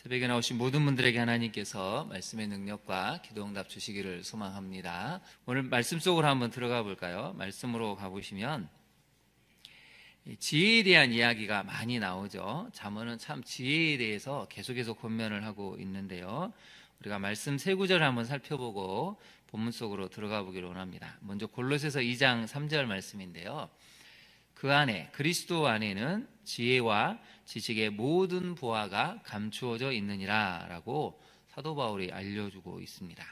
새벽에 나오신 모든 분들에게 하나님께서 말씀의 능력과 기도응답 주시기를 소망합니다. 오늘 말씀 속으로 한번 들어가 볼까요? 말씀으로 가보시면 지혜에 대한 이야기가 많이 나오죠. 잠언은 참 지혜에 대해서 계속해서 권면을 하고 있는데요. 우리가 말씀 세 구절을 한번 살펴보고 본문 속으로 들어가 보기를 원합니다. 먼저 골로새서 2장 3절 말씀인데요. 그 안에 그리스도 안에는 지혜와 지식의 모든 보화가 감추어져 있느니라 라고 사도 바울이 알려주고 있습니다.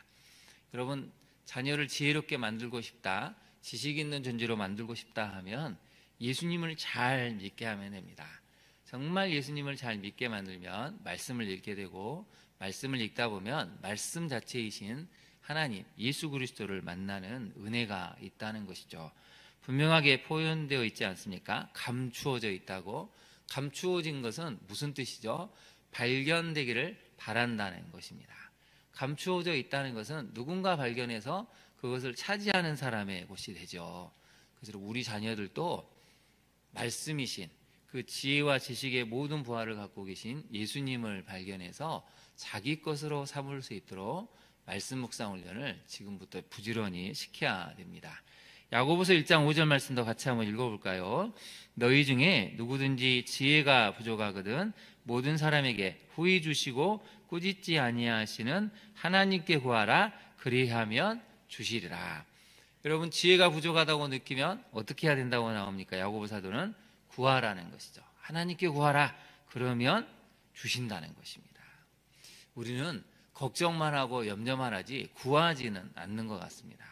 여러분, 자녀를 지혜롭게 만들고 싶다, 지식 있는 존재로 만들고 싶다 하면 예수님을 잘 믿게 하면 됩니다. 정말 예수님을 잘 믿게 만들면 말씀을 읽게 되고, 말씀을 읽다 보면 말씀 자체이신 하나님 예수 그리스도를 만나는 은혜가 있다는 것이죠. 분명하게 표현되어 있지 않습니까? 감추어져 있다고. 감추어진 것은 무슨 뜻이죠? 발견되기를 바란다는 것입니다. 감추어져 있다는 것은 누군가 발견해서 그것을 차지하는 사람의 것이 되죠. 그래서 우리 자녀들도 말씀이신 그 지혜와 지식의 모든 부활을 갖고 계신 예수님을 발견해서 자기 것으로 삼을 수 있도록 말씀 묵상 훈련을 지금부터 부지런히 시켜야 됩니다. 야고보서 1장 5절 말씀도 같이 한번 읽어볼까요? 너희 중에 누구든지 지혜가 부족하거든 모든 사람에게 후히 주시고 꾸짖지 아니하시는 하나님께 구하라. 그리하면 주시리라. 여러분, 지혜가 부족하다고 느끼면 어떻게 해야 된다고 나옵니까? 야고보 사도는 구하라는 것이죠. 하나님께 구하라. 그러면 주신다는 것입니다. 우리는 걱정만 하고 염려만 하지 구하지는 않는 것 같습니다.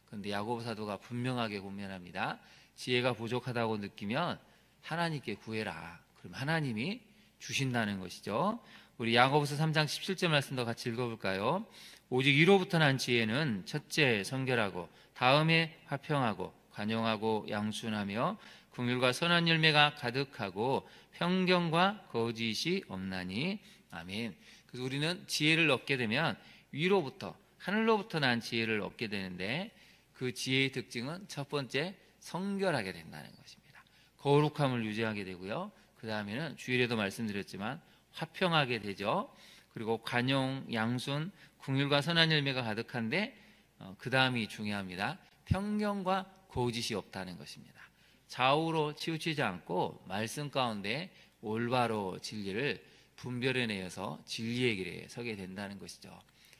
그런데 야고보 사도가 분명하게 권면합니다. 지혜가 부족하다고 느끼면 하나님께 구해라. 그럼 하나님이 주신다는 것이죠. 우리 야고보서 3장 17절 말씀도 같이 읽어볼까요? 오직 위로부터 난 지혜는 첫째 성결하고 다음에 화평하고 관용하고 양순하며 긍휼과 선한 열매가 가득하고 편견과 거짓이 없나니. 아멘. 그래서 우리는 지혜를 얻게 되면 위로부터, 하늘로부터 난 지혜를 얻게 되는데, 그 지혜의 특징은 첫 번째 성결하게 된다는 것입니다. 거룩함을 유지하게 되고요. 그 다음에는 주일에도 말씀드렸지만 화평하게 되죠. 그리고 관용, 양순, 긍휼과 선한 열매가 가득한데 그 다음이 중요합니다. 편견과 거짓이 없다는 것입니다. 좌우로 치우치지 않고 말씀 가운데 올바로 진리를 분별해내어서 진리의 길에 서게 된다는 것이죠.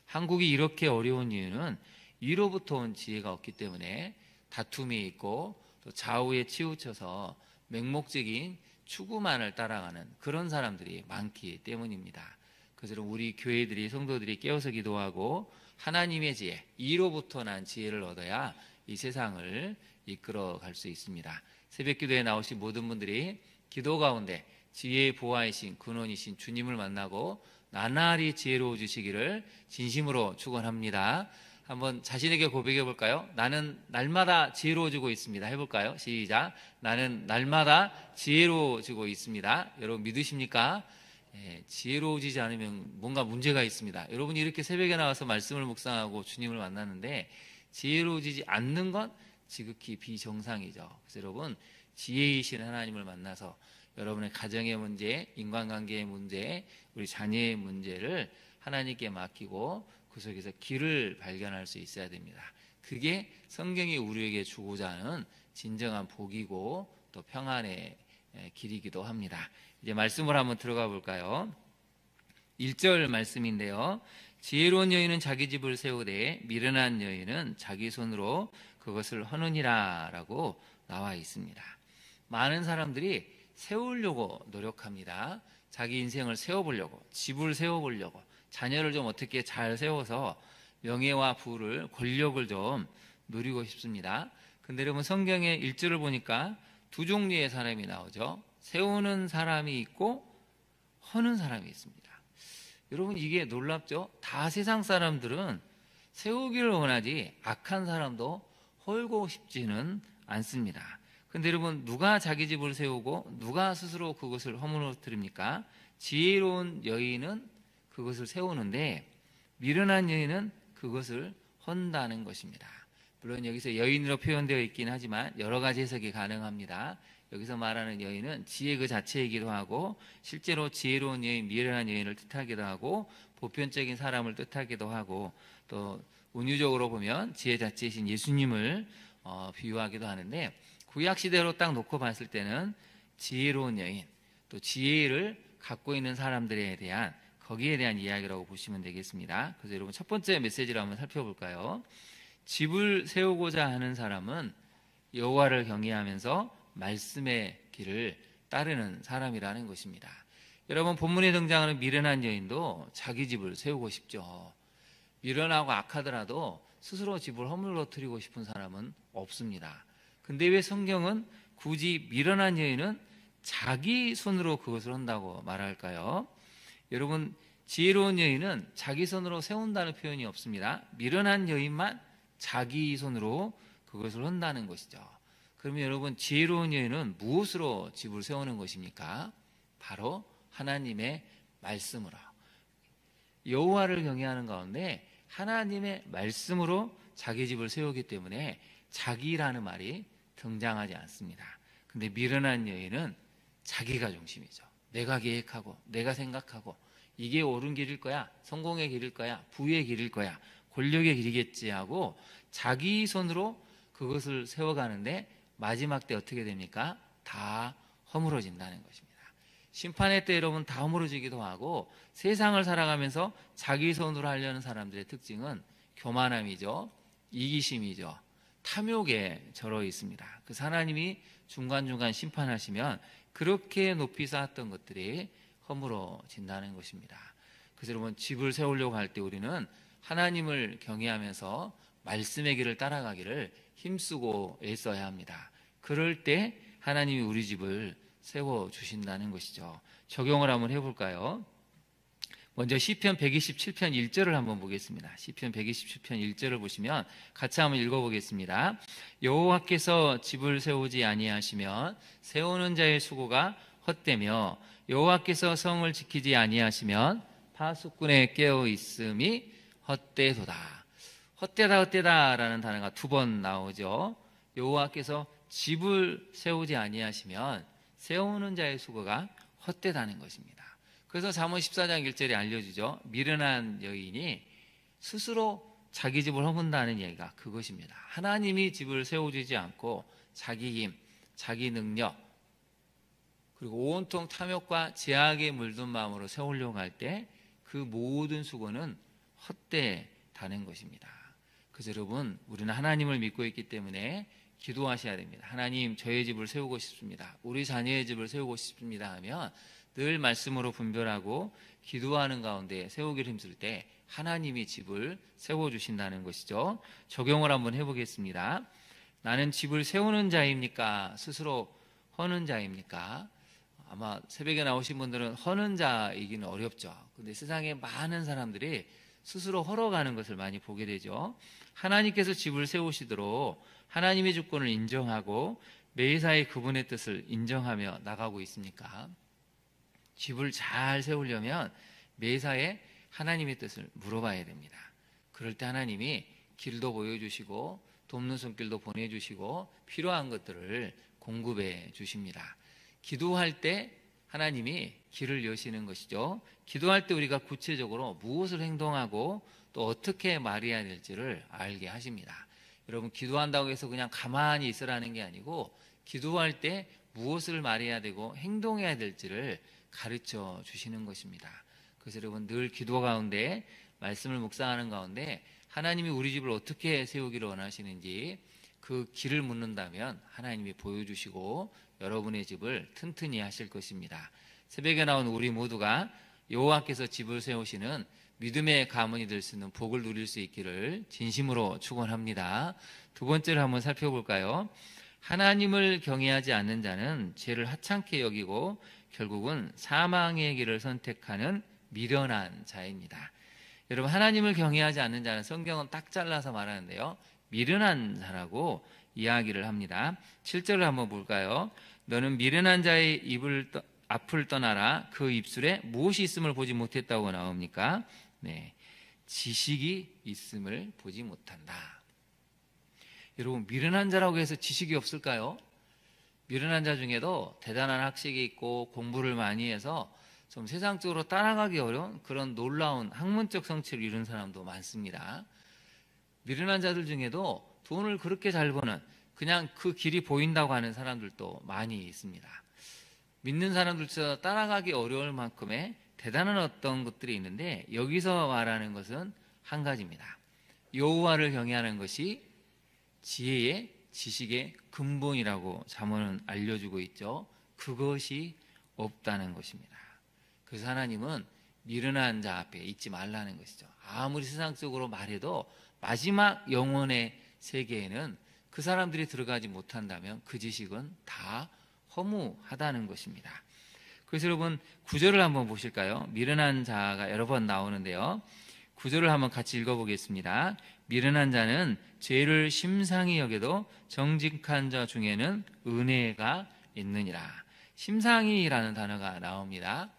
한국이 이렇게 어려운 이유는 위로부터 온 지혜가 없기 때문에 다툼이 있고 또 좌우에 치우쳐서 맹목적인 추구만을 따라가는 그런 사람들이 많기 때문입니다. 그래서 우리 교회들이, 성도들이 깨어서 기도하고 하나님의 지혜, 위로부터 난 지혜를 얻어야 이 세상을 이끌어 갈 수 있습니다. 새벽 기도에 나오신 모든 분들이 기도 가운데 지혜의 보화이신 근원이신 주님을 만나고 나날이 지혜로워지시기를 진심으로 축원합니다. 한번 자신에게 고백해 볼까요? 나는 날마다 지혜로워지고 있습니다. 해볼까요? 시작. 나는 날마다 지혜로워지고 있습니다. 여러분 믿으십니까? 지혜로워지지 않으면 뭔가 문제가 있습니다. 여러분이 이렇게 새벽에 나와서 말씀을 묵상하고 주님을 만났는데 지혜로워지지 않는 건 지극히 비정상이죠. 그래서 여러분, 지혜이신 하나님을 만나서 여러분의 가정의 문제, 인간관계의 문제, 우리 자녀의 문제를 하나님께 맡기고 그 속에서 길을 발견할 수 있어야 됩니다. 그게 성경이 우리에게 주고자 하는 진정한 복이고 또 평안의 길이기도 합니다. 이제 말씀을 한번 들어가 볼까요? 1절 말씀인데요. 지혜로운 여인은 자기 집을 세우되 미련한 여인은 자기 손으로 그것을 허느니라 라고 나와 있습니다. 많은 사람들이 세우려고 노력합니다. 자기 인생을 세워보려고, 집을 세워보려고, 자녀를 좀 어떻게 잘 세워서 명예와 부를, 권력을 좀 누리고 싶습니다. 근데 여러분, 성경의 1절을 보니까 두 종류의 사람이 나오죠. 세우는 사람이 있고 허는 사람이 있습니다. 여러분, 이게 놀랍죠? 다 세상 사람들은 세우기를 원하지 악한 사람도 헐고 싶지는 않습니다. 근데 여러분, 누가 자기 집을 세우고 누가 스스로 그것을 허물어뜨립니까? 지혜로운 여인은 그것을 세우는데 미련한 여인은 그것을 헌다는 것입니다. 물론 여기서 여인으로 표현되어 있긴 하지만 여러 가지 해석이 가능합니다. 여기서 말하는 여인은 지혜 그 자체이기도 하고 실제로 지혜로운 여인, 미련한 여인을 뜻하기도 하고 보편적인 사람을 뜻하기도 하고 또 은유적으로 보면 지혜 자체이신 예수님을 비유하기도 하는데 구약시대로 딱 놓고 봤을 때는 지혜로운 여인 또 지혜를 갖고 있는 사람들에 대한 거기에 대한 이야기라고 보시면 되겠습니다. 그래서 여러분 첫 번째 메시지를 한번 살펴볼까요? 집을 세우고자 하는 사람은 여호와를 경외하면서 말씀의 길을 따르는 사람이라는 것입니다. 여러분 본문에 등장하는 미련한 여인도 자기 집을 세우고 싶죠. 미련하고 악하더라도 스스로 집을 허물어뜨리고 싶은 사람은 없습니다. 근데 왜 성경은 굳이 미련한 여인은 자기 손으로 그것을 한다고 말할까요? 여러분 지혜로운 여인은 자기 손으로 세운다는 표현이 없습니다. 미련한 여인만 자기 손으로 그것을 한다는 것이죠. 그러면 여러분 지혜로운 여인은 무엇으로 집을 세우는 것입니까? 바로 하나님의 말씀으로. 여호와를 경외하는 가운데 하나님의 말씀으로 자기 집을 세우기 때문에 자기라는 말이 등장하지 않습니다. 근데 미련한 여인은 자기가 중심이죠. 내가 계획하고 내가 생각하고 이게 옳은 길일 거야, 성공의 길일 거야, 부의 길일 거야, 권력의 길이겠지 하고 자기 손으로 그것을 세워가는데 마지막 때 어떻게 됩니까? 다 허물어진다는 것입니다. 심판의 때 여러분 다 허물어지기도 하고 세상을 살아가면서 자기 손으로 하려는 사람들의 특징은 교만함이죠. 이기심이죠. 탐욕에 절어 있습니다. 그 하나님이 중간중간 심판하시면 그렇게 높이 쌓았던 것들이 허물어진다는 것입니다. 그래서 여러분 집을 세우려고 할 때 우리는 하나님을 경외하면서 말씀의 길을 따라가기를 힘쓰고 애써야 합니다. 그럴 때 하나님이 우리 집을 세워주신다는 것이죠. 적용을 한번 해볼까요? 먼저 시편 127편 1절을 한번 보겠습니다. 시편 127편 1절을 보시면 같이 한번 읽어보겠습니다. 여호와께서 집을 세우지 아니하시면 세우는 자의 수고가 헛되며 여호와께서 성을 지키지 아니하시면 파수꾼의 깨어 있음이 헛되도다. 헛되다라는 단어가 두 번 나오죠. 여호와께서 집을 세우지 아니하시면 세우는 자의 수고가 헛되다는 것입니다. 그래서 잠언 14장 1절에 알려주죠. 미련한 여인이 스스로 자기 집을 허문다는 얘기가 그것입니다. 하나님이 집을 세워주지 않고 자기 힘, 자기 능력 그리고 온통 탐욕과 제약에 물든 마음으로 세우려고 할 때 그 모든 수고는 헛되다는 것입니다. 그래서 여러분 우리는 하나님을 믿고 있기 때문에 기도하셔야 됩니다. 하나님 저의 집을 세우고 싶습니다. 우리 자녀의 집을 세우고 싶습니다 하면 늘 말씀으로 분별하고 기도하는 가운데 세우기를 힘쓸 때 하나님이 집을 세워주신다는 것이죠. 적용을 한번 해보겠습니다. 나는 집을 세우는 자입니까? 스스로 허는 자입니까? 아마 새벽에 나오신 분들은 허는 자이기는 어렵죠. 근데 세상에 많은 사람들이 스스로 헐어가는 것을 많이 보게 되죠. 하나님께서 집을 세우시도록 하나님의 주권을 인정하고 매사에 그분의 뜻을 인정하며 나가고 있습니까? 집을 잘 세우려면 매사에 하나님의 뜻을 물어봐야 됩니다. 그럴 때 하나님이 길도 보여주시고 돕는 손길도 보내주시고 필요한 것들을 공급해 주십니다. 기도할 때 하나님이 길을 여시는 것이죠. 기도할 때 우리가 구체적으로 무엇을 행동하고 또 어떻게 말해야 될지를 알게 하십니다. 여러분 기도한다고 해서 그냥 가만히 있으라는 게 아니고 기도할 때 무엇을 말해야 되고 행동해야 될지를 가르쳐 주시는 것입니다. 그래서 여러분 늘 기도 가운데 말씀을 묵상하는 가운데 하나님이 우리 집을 어떻게 세우기를 원하시는지 그 길을 묻는다면 하나님이 보여주시고 여러분의 집을 튼튼히 하실 것입니다. 새벽에 나온 우리 모두가 여호와께서 집을 세우시는 믿음의 가문이 될 수 있는 복을 누릴 수 있기를 진심으로 축원합니다. 두 번째를 한번 살펴볼까요? 하나님을 경외하지 않는 자는 죄를 하찮게 여기고 결국은 사망의 길을 선택하는 미련한 자입니다. 여러분 하나님을 경외하지 않는 자는 성경은 딱 잘라서 말하는데요. 미련한 자라고 이야기를 합니다. 7절을 한번 볼까요? 너는 미련한 자의 앞을 떠나라. 그 입술에 무엇이 있음을 보지 못했다고 나옵니까? 네, 지식이 있음을 보지 못한다. 여러분 미련한 자라고 해서 지식이 없을까요? 미련한 자 중에도 대단한 학식이 있고 공부를 많이 해서 좀 세상적으로 따라가기 어려운 그런 놀라운 학문적 성취를 이룬 사람도 많습니다. 미련한 자들 중에도 돈을 그렇게 잘 버는 그냥 그 길이 보인다고 하는 사람들도 많이 있습니다. 믿는 사람들처럼 따라가기 어려울 만큼의 대단한 어떤 것들이 있는데 여기서 말하는 것은 한 가지입니다. 여호와를 경외하는 것이 지혜의 지식의 근본이라고 잠언은 알려주고 있죠. 그것이 없다는 것입니다. 그래서 하나님은 미련한 자 앞에 있지 말라는 것이죠. 아무리 세상적으로 말해도 마지막 영혼의 세계에는 그 사람들이 들어가지 못한다면 그 지식은 다 허무하다는 것입니다. 그래서 여러분 9절을 한번 보실까요? 미련한 자가 여러 번 나오는데요. 9절을 한번 같이 읽어보겠습니다. 미련한 자는 죄를 심상히 여겨도 정직한 자 중에는 은혜가 있느니라. 심상히라는 단어가 나옵니다.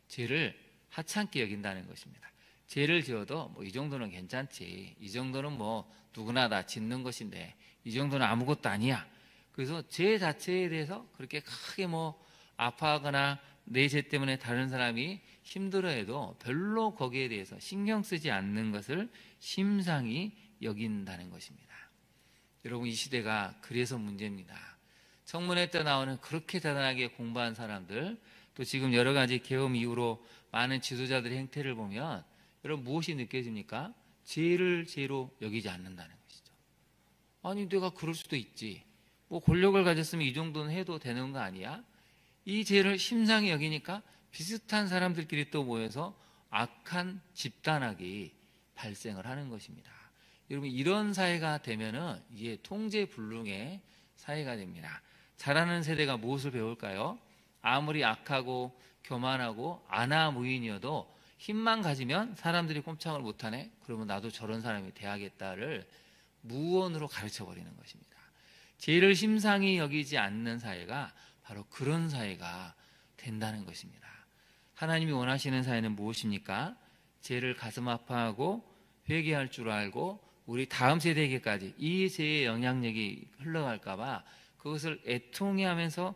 죄를 하찮게 여긴다는 것입니다. 죄를 지어도 뭐 이 정도는 괜찮지, 이 정도는 뭐 누구나 다 짓는 것인데 이 정도는 아무것도 아니야. 그래서 죄 자체에 대해서 그렇게 크게 뭐 아파하거나 내 죄 때문에 다른 사람이 힘들어해도 별로 거기에 대해서 신경 쓰지 않는 것을 심상히 여긴다는 것입니다. 여러분 이 시대가 그래서 문제입니다. 청문회 때 나오는 그렇게 대단하게 공부한 사람들, 또 지금 여러 가지 계엄 이후로 많은 지도자들의 행태를 보면 여러분 무엇이 느껴집니까? 죄를 죄로 여기지 않는다는 것이죠. 아니 내가 그럴 수도 있지, 뭐 권력을 가졌으면 이 정도는 해도 되는 거 아니야? 이 죄를 심상히 여기니까 비슷한 사람들끼리 또 모여서 악한 집단학이 발생을 하는 것입니다. 여러분 이런 사회가 되면은 이게 통제불능의 사회가 됩니다. 자라는 세대가 무엇을 배울까요? 아무리 악하고 교만하고 아나무인이어도 힘만 가지면 사람들이 꼼짝을 못하네? 그러면 나도 저런 사람이 돼야겠다를 무언으로 가르쳐버리는 것입니다. 죄를 심상히 여기지 않는 사회가 바로 그런 사회가 된다는 것입니다. 하나님이 원하시는 사회는 무엇입니까? 죄를 가슴 아파하고 회개할 줄 알고 우리 다음 세대에게까지 이 죄의 영향력이 흘러갈까 봐 그것을 애통해하면서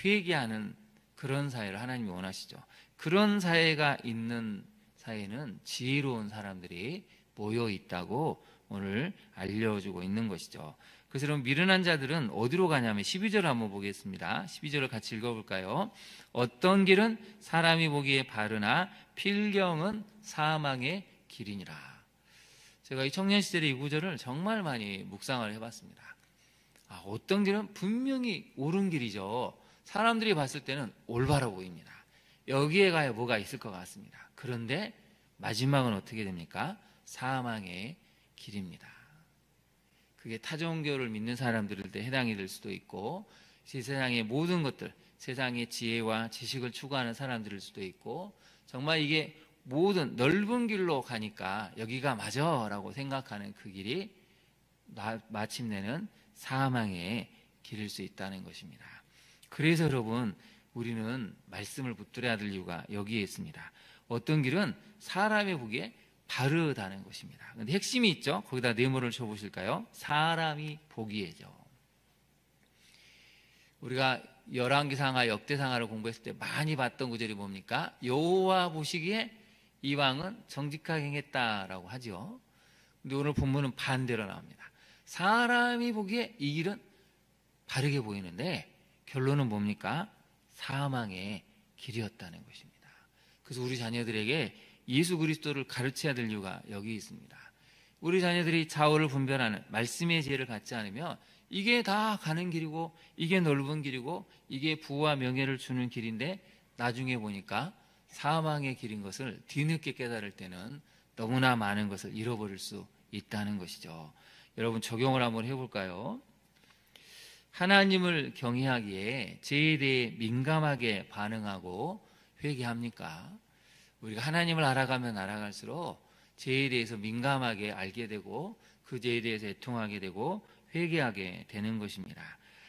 회개하는 그런 사회를 하나님이 원하시죠. 그런 사회가 있는 사회는 지혜로운 사람들이 모여 있다고 오늘 알려주고 있는 것이죠. 그래서 여러분 미련한 자들은 어디로 가냐면 12절을 한번 보겠습니다. 12절을 같이 읽어볼까요? 어떤 길은 사람이 보기에 바르나 필경은 사망의 길이니라. 제가 이 청년 시절에 이 구절을 정말 많이 묵상을 해봤습니다. 어떤 길은 분명히 옳은 길이죠. 사람들이 봤을 때는 올바로 보입니다. 여기에 가야 뭐가 있을 것 같습니다. 그런데 마지막은 어떻게 됩니까? 사망의 길입니다. 그게 타종교를 믿는 사람들한테 해당이 될 수도 있고 세상의 모든 것들, 세상의 지혜와 지식을 추구하는 사람들일 수도 있고 정말 이게 모든 넓은 길로 가니까 여기가 맞아 라고 생각하는 그 길이 마침내는 사망의 길일 수 있다는 것입니다. 그래서 여러분 우리는 말씀을 붙들어야 될 이유가 여기에 있습니다. 어떤 길은 사람이 보기에 바르다는 것입니다. 그런데 핵심이 있죠. 거기다 네모를 쳐보실까요? 사람이 보기에죠. 우리가 열왕기상하 역대상하를 공부했을 때 많이 봤던 구절이 뭡니까? 여호와 보시기에 이 왕은 정직하게 행했다라고 하죠. 근데 오늘 본문은 반대로 나옵니다. 사람이 보기에 이 길은 바르게 보이는데 결론은 뭡니까? 사망의 길이었다는 것입니다. 그래서 우리 자녀들에게 예수 그리스도를 가르쳐야 될 이유가 여기 있습니다. 우리 자녀들이 좌우를 분별하는 말씀의 지혜를 갖지 않으면 이게 다 가는 길이고 이게 넓은 길이고 이게 부와 명예를 주는 길인데 나중에 보니까 사망의 길인 것을 뒤늦게 깨달을 때는 너무나 많은 것을 잃어버릴 수 있다는 것이죠. 여러분 적용을 한번 해볼까요? 하나님을 경외하기에 죄에 대해 민감하게 반응하고 회개합니까? 우리가 하나님을 알아가면 알아갈수록 죄에 대해서 민감하게 알게 되고 그 죄에 대해서 애통하게 되고 회개하게 되는 것입니다.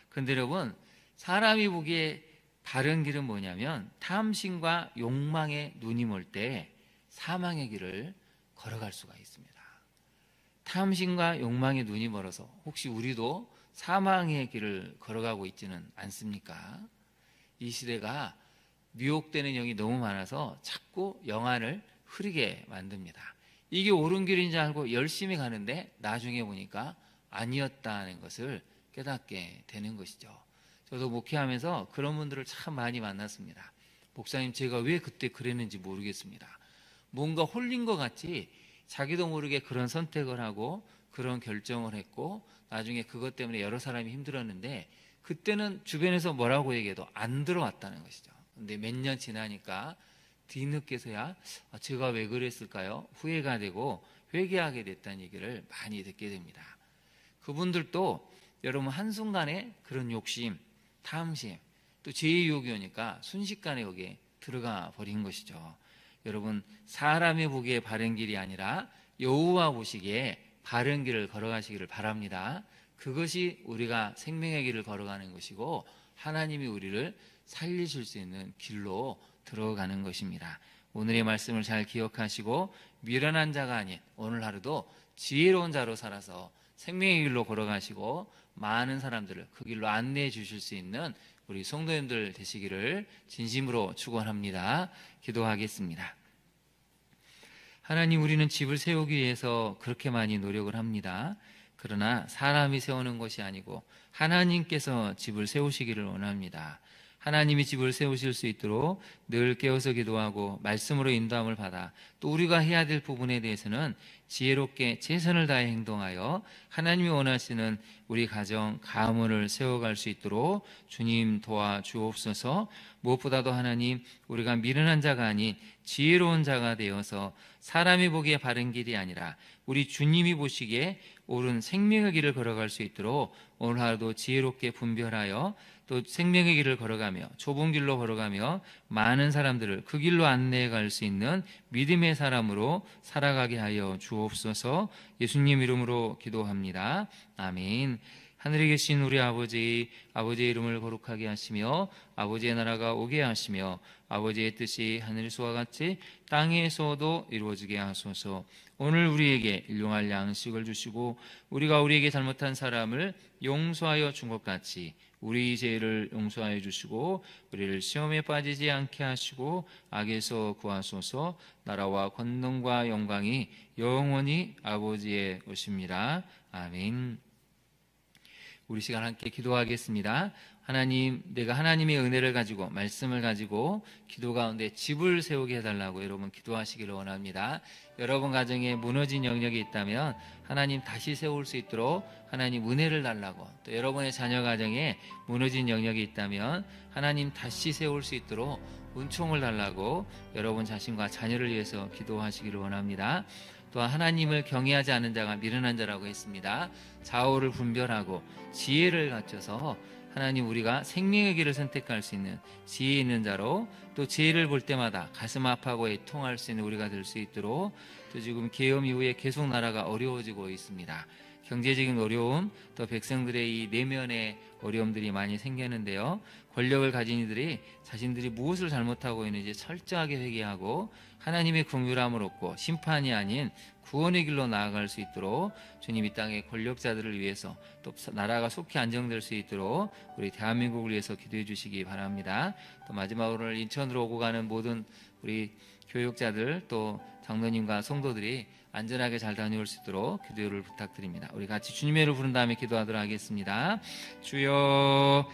그런데 여러분 사람이 보기에 바른 길은 뭐냐면 탐심과 욕망의 눈이 멀 때 사망의 길을 걸어갈 수가 있습니다. 탐심과 욕망의 눈이 멀어서 혹시 우리도 사망의 길을 걸어가고 있지는 않습니까? 이 시대가 미혹되는 영이 너무 많아서 자꾸 영안을 흐리게 만듭니다. 이게 옳은 길인 줄 알고 열심히 가는데 나중에 보니까 아니었다는 것을 깨닫게 되는 것이죠. 저도 목회하면서 그런 분들을 참 많이 만났습니다. 목사님, 제가 왜 그때 그랬는지 모르겠습니다. 뭔가 홀린 것 같이 자기도 모르게 그런 선택을 하고 그런 결정을 했고 나중에 그것 때문에 여러 사람이 힘들었는데 그때는 주변에서 뭐라고 얘기해도 안 들어왔다는 것이죠. 근데 몇 년 지나니까 뒤늦게서야 제가 왜 그랬을까요? 후회가 되고 회개하게 됐다는 얘기를 많이 듣게 됩니다. 그분들도 여러분 한순간에 그런 욕심, 탐심, 또 죄의 유혹이 오니까 순식간에 여기에 들어가 버린 것이죠. 여러분, 사람이 보기에 바른 길이 아니라 여호와 보시기에 바른 길을 걸어가시기를 바랍니다. 그것이 우리가 생명의 길을 걸어가는 것이고 하나님이 우리를 살리실 수 있는 길로 들어가는 것입니다. 오늘의 말씀을 잘 기억하시고 미련한 자가 아닌 오늘 하루도 지혜로운 자로 살아서 생명의 길로 걸어가시고 많은 사람들을 그 길로 안내해 주실 수 있는 우리 성도님들 되시기를 진심으로 축원합니다. 기도하겠습니다. 하나님, 우리는 집을 세우기 위해서 그렇게 많이 노력을 합니다. 그러나 사람이 세우는 것이 아니고 하나님께서 집을 세우시기를 원합니다. 하나님이 집을 세우실 수 있도록 늘 깨어서 기도하고 말씀으로 인도함을 받아 또 우리가 해야 될 부분에 대해서는 지혜롭게 최선을 다해 행동하여 하나님이 원하시는 우리 가정, 가문을 세워갈 수 있도록 주님 도와주옵소서. 무엇보다도 하나님, 우리가 미련한 자가 아닌 지혜로운 자가 되어서 사람이 보기에 바른 길이 아니라 우리 주님이 보시기에 옳은 생명의 길을 걸어갈 수 있도록 오늘 하루도 지혜롭게 분별하여 또 생명의 길을 걸어가며 좁은 길로 걸어가며 많은 사람들을 그 길로 안내해 갈 수 있는 믿음의 사람으로 살아가게 하여 주옵소서. 예수님 이름으로 기도합니다. 아멘. 하늘에 계신 우리 아버지의 이름을 거룩하게 하시며 아버지의 나라가 오게 하시며 아버지의 뜻이 하늘에서와 같이 땅에서도 이루어지게 하소서. 오늘 우리에게 일용할 양식을 주시고 우리가 우리에게 잘못한 사람을 용서하여 준 것 같이 우리 죄를 용서하여 주시고 우리를 시험에 빠지지 않게 하시고 악에서 구하소서. 나라와 권능과 영광이 영원히 아버지의 것입니다. 아멘. 우리 시간 함께 기도하겠습니다. 하나님, 내가 하나님의 은혜를 가지고 말씀을 가지고 기도 가운데 집을 세우게 해달라고 여러분 기도하시기를 원합니다. 여러분 가정에 무너진 영역이 있다면 하나님 다시 세울 수 있도록 하나님 은혜를 달라고, 또 여러분의 자녀 가정에 무너진 영역이 있다면 하나님 다시 세울 수 있도록 은총을 달라고 여러분 자신과 자녀를 위해서 기도하시기를 원합니다. 또한 하나님을 경외하지 않는 자가 미련한 자라고 했습니다. 좌우를 분별하고 지혜를 갖춰서 하나님, 우리가 생명의 길을 선택할 수 있는 지혜 있는 자로, 또 지혜를 볼 때마다 가슴 아파하고 애통할 수 있는 우리가 될 수 있도록, 또 지금 계엄 이후에 계속 나라가 어려워지고 있습니다. 경제적인 어려움, 또 백성들의 이 내면의 어려움들이 많이 생겼는데요. 권력을 가진 이들이 자신들이 무엇을 잘못하고 있는지 철저하게 회개하고 하나님의 긍휼함을 얻고 심판이 아닌 구원의 길로 나아갈 수 있도록 주님 이 땅의 권력자들을 위해서, 또 나라가 속히 안정될 수 있도록 우리 대한민국을 위해서 기도해 주시기 바랍니다. 또 마지막으로 인천으로 오고 가는 모든 우리 교육자들, 또 장로님과 성도들이 안전하게 잘 다녀올 수 있도록 기도를 부탁드립니다. 우리 같이 주님의 이름을 부른 다음에 기도하도록 하겠습니다. 주여